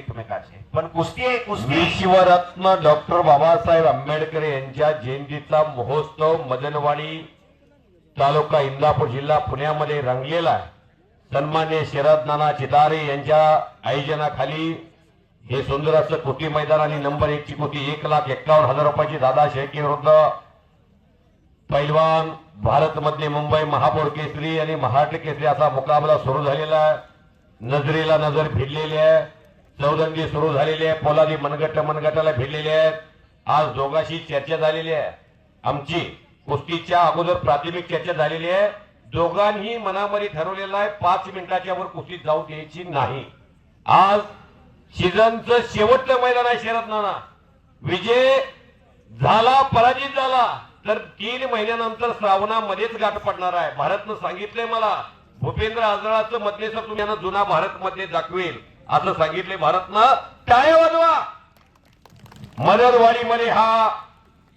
एकमेकाचे पण कुस्ती आहे कुस्ती. विश्वरत्न डॉक्टर बाबासाहेब आंबेडकर यांच्या जयंतीचा महोत्सव मदनवाडी तालुका इंदापूर जिल्हा पुण्यामध्ये रंगलेला आहे. सन्मान्य शरद नाना चिदारे यांच्या आयोजनाखाली हे सुंदर असं कुस्ती मैदान आणि नंबर 1 ची कुस्ती 1,51,000 रुपयाची दादा शेळके विरुद्ध पैलवान भारत मधले मुंबई महापौर केसरी आणि महाराष्ट्र केसरी असा मुकाबला सुरू झालेला आहे. नजरेला नजर भिडलेली आहे. चौदंडी सुरू झालेली आहे. पोलादी मनगटाला भिडलेले आहेत. आज दोघांशी चर्चा झालेली आहे. आमची कुस्तीच्या अगोदर प्राथमिक चर्चा झालेली आहे. दोघांनी मनामध्ये ठरवलेलं आहे 5 मिनिटाच्या वर कुस्ती जाऊ द्यायची नाही. आज सीझनचं शेवटचं मैदान आहे. शरद नाना विजय झाला पराजित झाला तर 3 महिन्यानंतर श्रावणामध्येच गाठ पडणार आहे. भारतनं सांगितलंय मला भूपेंद्र आजराचं मधले सर तुम्ही यांना जुना भारत मध्ये दाखवेल असं सांगितले. भारतनं टाळ्या वाजवा. मदरवाडीमध्ये हा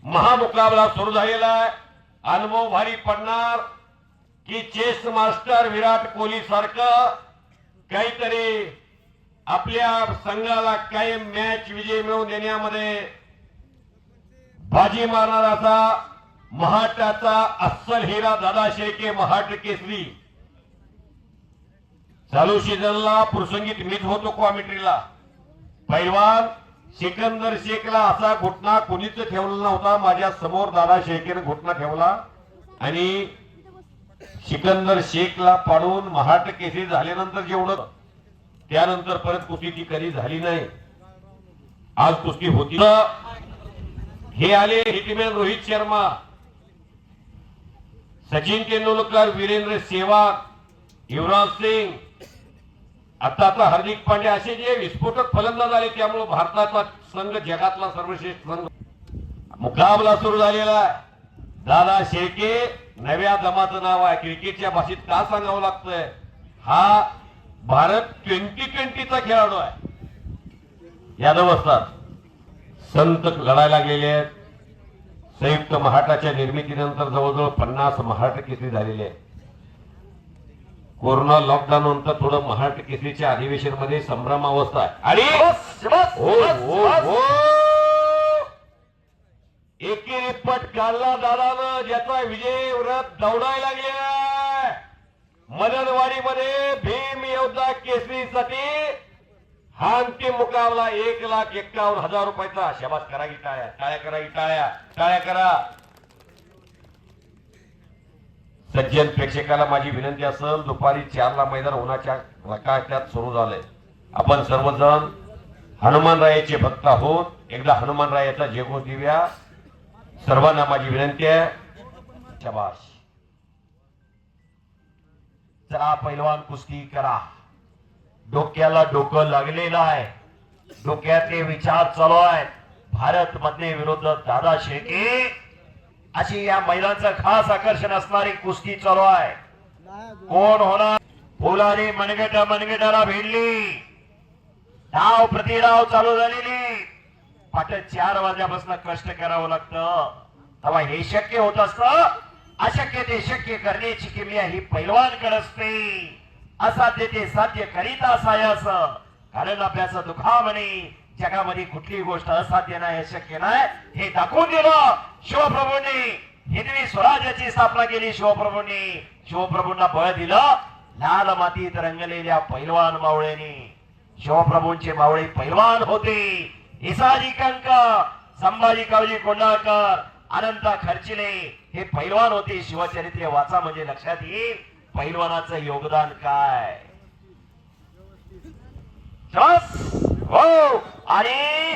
महामुकाबला सुरू झालेला आहे. अनुभव भारी पडणार की चेस मास्टर विराट कोहली सारखं काहीतरी आपल्या संघाला काही मॅच विजय मिळवून देण्यामध्ये बाजी मारणार असा महाराष्ट्राचा अस्सल हिरा दादा शेळके महाराष्ट्र केसरी. चालू सीझनला प्रसंगीत मीच होतो कॉमेंट्रीला. पैलवान सिकंदर शेखला असा घुटना कोणीच ठेवला नव्हता. माझ्या समोर दादा शेळकेने घुटना ठेवला आणि सिकंदर शेखला पाडून महाराष्ट्र केसरी झाल्यानंतर जेवढं त्यानंतर परत कुस्ती ती कधी झाली नाही. आज कुस्ती होती. हे आले हिटमॅन रोहित शर्मा, सचिन तेंडुलकर, वीरेंद्र सहवाग, युवराज सिंग, आता हार्दिक पांड्या असे जे विस्फोटक फलंदाज आले त्यामुळे भारताचा संघ जगातला सर्वश्रेष्ठ संघ. मुकाबला सुरू झालेला आहे. दादा शेळके नव्या दमाचं नाव आहे. क्रिकेटच्या भाषेत का सांगावं लागतंय हा भारत 2020चा खेळाडू आहे. यादव असतात संत लढायला लागलेले आहेत. संयुक्त महाराष्ट्राच्या निर्मितीनंतर जवळजवळ 50 महाराष्ट्र केसरी झालेले आहेत. कोरोना लॉकडाऊन नंतर थोडं महाराष्ट्र केसरीच्या अधिवेशन मध्ये संभ्रमावस्था आहे. आणि एकेरी पट काढला दादानं ज्याचा विजय व्रत दौडायला लागलेला आहे. मदनवाडीमध्ये भीम योद्धा केसरीसाठी हा अंतिम मुकाबला 1,51,000 रुपयाचा. शाबास करा की टाळ्या, टाळ्या करा की टाळ्या, टाळ्या करा. सज्जन प्रेक्षकाला माझी विनंती असेल दुपारी 4ला मैदान उन्हाच्या रकाट्यात सुरू झालंय. आपण सर्वजण हनुमानरायाचे भक्त आहोत. एकदा हनुमानरायाचा जयघोष देऊया. सर्वांना माझी विनंती आहे. शाबास. चला पैलवान कुस्ती करा. डोक्याला डोकं लागलेलं आहे. डोक्यातले विचार चालू आहेत. भारत मधले विरुद्ध दादा शेळके अशी या मैदानाचं खास आकर्षण असणारी कुस्ती चालू आहे. कोण होणार? पोलादी मनगटाला भिडली. डाव प्रतिडाव चालू झालेली. पाठ 4 वाजल्यापासून कष्ट करावं लागतं तेव्हा हे शक्य होत असतं. अशक्य ते शक्य करण्याची किमया ही पैलवानकडे असते. असाध्य ते साध्य करीत असायास. कारण अभ्यास दुखामणे जगामध्ये कुठली गोष्ट असाध्य नाही, अशक्य नाही हे दाखवून दिलं शिवप्रभूंनी. हिंदवी स्वराज्याची स्थापना केली शिवप्रभूंनी. शिवप्रभूंना बळ दिलं लाल मातीत रंगलेल्या पैलवान मावळ्यांनी. शिवप्रभूंचे मावळे पैलवान होते. इसाजी कंक, संभाजी कावजी कोंढाळकर, अनंत खर्चिले हे पैलवान होते. शिवचरित्र वाचा म्हणजे लक्षात येईल पैलवानाचं योगदान काय. हो आणि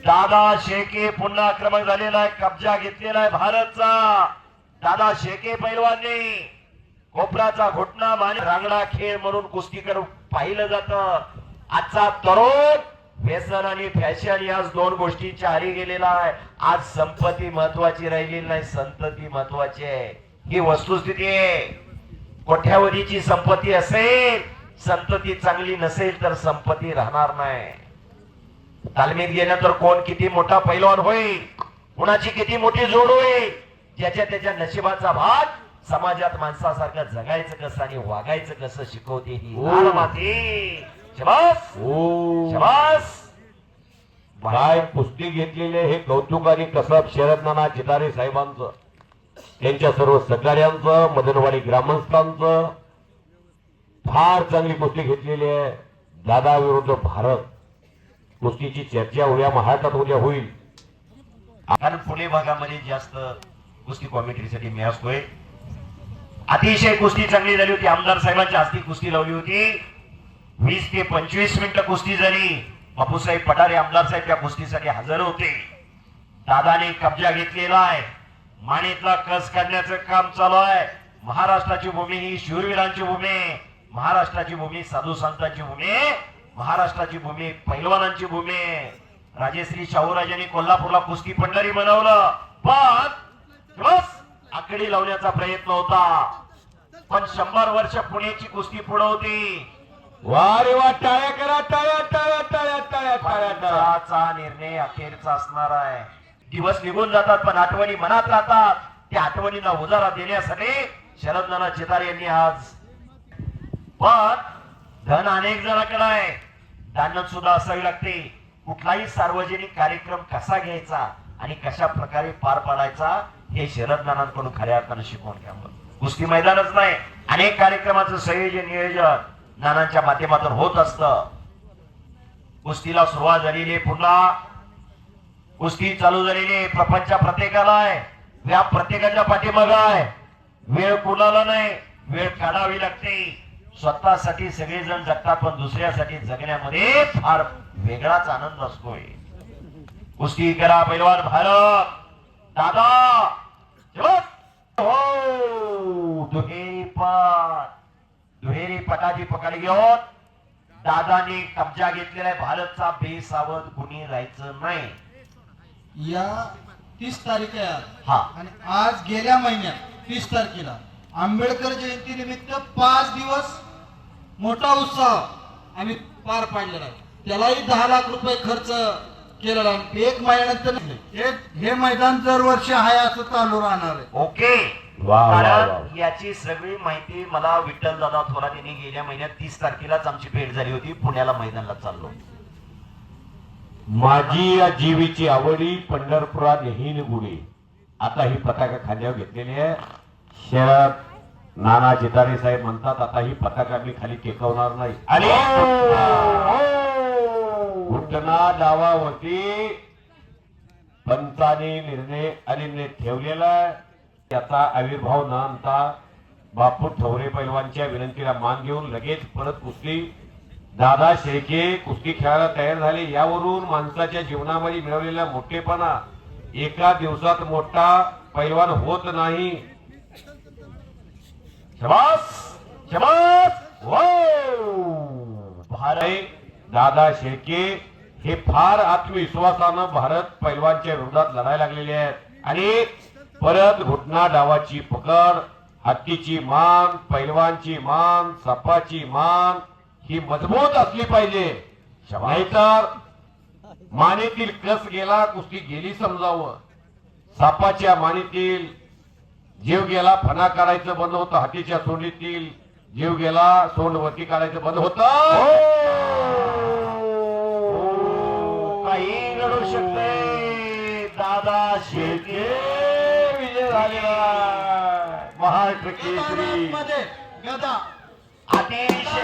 दादा शेळके पुन्हा आक्रमक झालेला आहे. कब्जा घेतलेला आहे भारतचा. दादा शेळके पैलवानने कोपराचा घोटणा मान रांगडा खेळ म्हणून कुस्ती करून पाहिलं जातं. आजचा तरुण व्यसन आणि फॅशन याच 2 गोष्टींच्या आरी गेलेला आहे. आज संपत्ती महत्वाची राहिलेली नाही, संतती महत्वाची आहे. ही वस्तुस्थिती आहे. कोट्यावधीची संपत्ती असेल, संतती चांगली नसेल तर संपत्ती राहणार नाही. तालमीत गेल्यानंतर कोण किती मोठा पैलवान होईल, कुणाची किती मोठी जोड होईल, ज्याच्या त्याच्या नशिबाचा भाग. समाजात माणसासारखं जगायचं कसं आणि वागायचं कसं शिकवते ही लाल माती. शबास ओ शबास. काय कुस्ती घेतलेले हे कौतुक आणि कसब शरद नाना चितारे साहेबांचं, त्यांच्या सर्व सहकार्यांचं, मदनवाडी ग्रामस्थांचं. फार चांगली कुस्ती घेतलेली आहे. दादा विरुद्ध भारत कुस्तीची चर्चा उद्या महाराष्ट्रात उद्या होईल. कारण पुणे भागामध्ये जास्त कुस्ती कॉमेंट्रीसाठी मी असतोय. अतिशय कुस्ती चांगली झाली होती. आमदार साहेबांच्या हस्ती कुस्ती लावली होती. 20 ते 25 मिनिटं कुस्ती झाली. बापूसाहेब पठारे आमदार साहेब त्या कुस्तीसाठी हजर होते. दादाने कब्जा घेतलेला आहे. माणीतला कस काढण्याचं काम चालू आहे. महाराष्ट्राची भूमी ही शूरवीरांची भूमी आहे. महाराष्ट्राची भूमी साधू संतांची भूमी आहे. महाराष्ट्राची भूमी पैलवानांची भूमी आहे. राजेश्री शाहूराजांनी कोल्हापूरला कुस्ती पंढरी बनवलं, पण बस आकडी लावण्याचा प्रयत्न होता. पण 100 वर्ष पुण्याची कुस्ती पुढे होती. वा रे वा, टाळ्या करा, टाळ्या टाळ्या टाळ्या टाळ्या टाळ्या टाळ्या. पंचाचा निर्णय अखेरचा असणार आहे. दिवस निघून जातात पण आठवणी मनात राहतात. त्या आठवणींना उजारा देण्यासाठी शरद नाना चितारे यांनी आज, पण धन अनेक जणांकडे आहे, दानत सुद्धा असावी लागते. कुठलाही सार्वजनिक कार्यक्रम कसा घ्यायचा आणि कशा प्रकारे पार पाडायचा हे शरद नानांकडून खऱ्या अर्थानं शिकवून घ्यावं. कुस्ती मैदानच नाही, अनेक कार्यक्रमाचं संयोजन नियोजन नानांच्या माध्यमातून होत असतं. कुस्तीला सुरुवात झालेली, पुन्हा कुस्ती चालू झालेली. प्रपंच प्रत्येकाला आहे, व्याप प्रत्येकाच्या पाठीमागे आहे. वेळ कुणाला नाही, वेळ काढावी लागते. स्वतःसाठी सगळेजण जगतात पण दुसऱ्यासाठी जगण्यामध्ये फार वेगळाच आनंद असतोय. कुस्ती करा पैलवान भारत. दादा हो, दुहेरी पटाची पकड घेऊन दादानी कब्जा घेतलेला आहे. भारतचा बेसावध कुणी राहायचं नाही. या 30 तारीख आहे आज. हा, आणि आज गेल्या महिन्यात 30 तारखेला आंबेडकर जयंती निमित्त 5 दिवस मोठा उत्साह आम्ही पार पाडलेला आहे. त्यालाही 10 लाख रुपये खर्च केलेला आहे. 1 महिन्यानंतर हे मैदान दरवर्षी आहे असं चालू राहणार आहे. ओके. वा, वा, वा. कारण याची सगळी माहिती मला विठ्ठल दादा थोरात यांनी गेल्या महिन्यात 30 तारखेलाच आमची भेट झाली होती. पुण्याला मैदानाला चाललो. माझी या जीवीची आवडी पंढरपुरात नेहीन गुढी. आता ही पताका खांद्यावर घेतलेली आहे. शरद नाना चितारे साहेब म्हणतात आता ही पताका मी खाली टेकवणार नाही. आणि घुटना डावावरती पंचाने निर्णय आणि ठेवलेला आहे. त्याचा आविर्भाव न आणता बापू ठवरे पैलवानच्या विनंतीला मान घेऊन लगेच परत कुस्ती दादा शेळके कुस्ती खेळायला तयार झाले. यावरून माणसाच्या जीवनामध्ये मिळवलेला मोठेपणा एका दिवसात मोठा पैलवान होत नाही. शबास शबास. भारत दादा शेळके हे फार आत्मविश्वासानं भारत पैलवानच्या विरोधात लढायला लागलेले आहेत. आणि परत घुटना डावाची पकड, हत्तीची मान, पैलवानची मान, सपाची मान ही मजबूत असली पाहिजे. नाहीतर मानेतील कस गेला कुस्ती गेली समजावं. सापाच्या मानेतील जीव गेला फणा काढायचं बंद होतं. हातीच्या सोंडीतील जीव गेला सोंड वरती काढायचं बंद होतं. काही घडू शकते. दादा शेळके विजय झालेला आहे. महाराष्ट्र केसरी मध्ये गदा अतिशय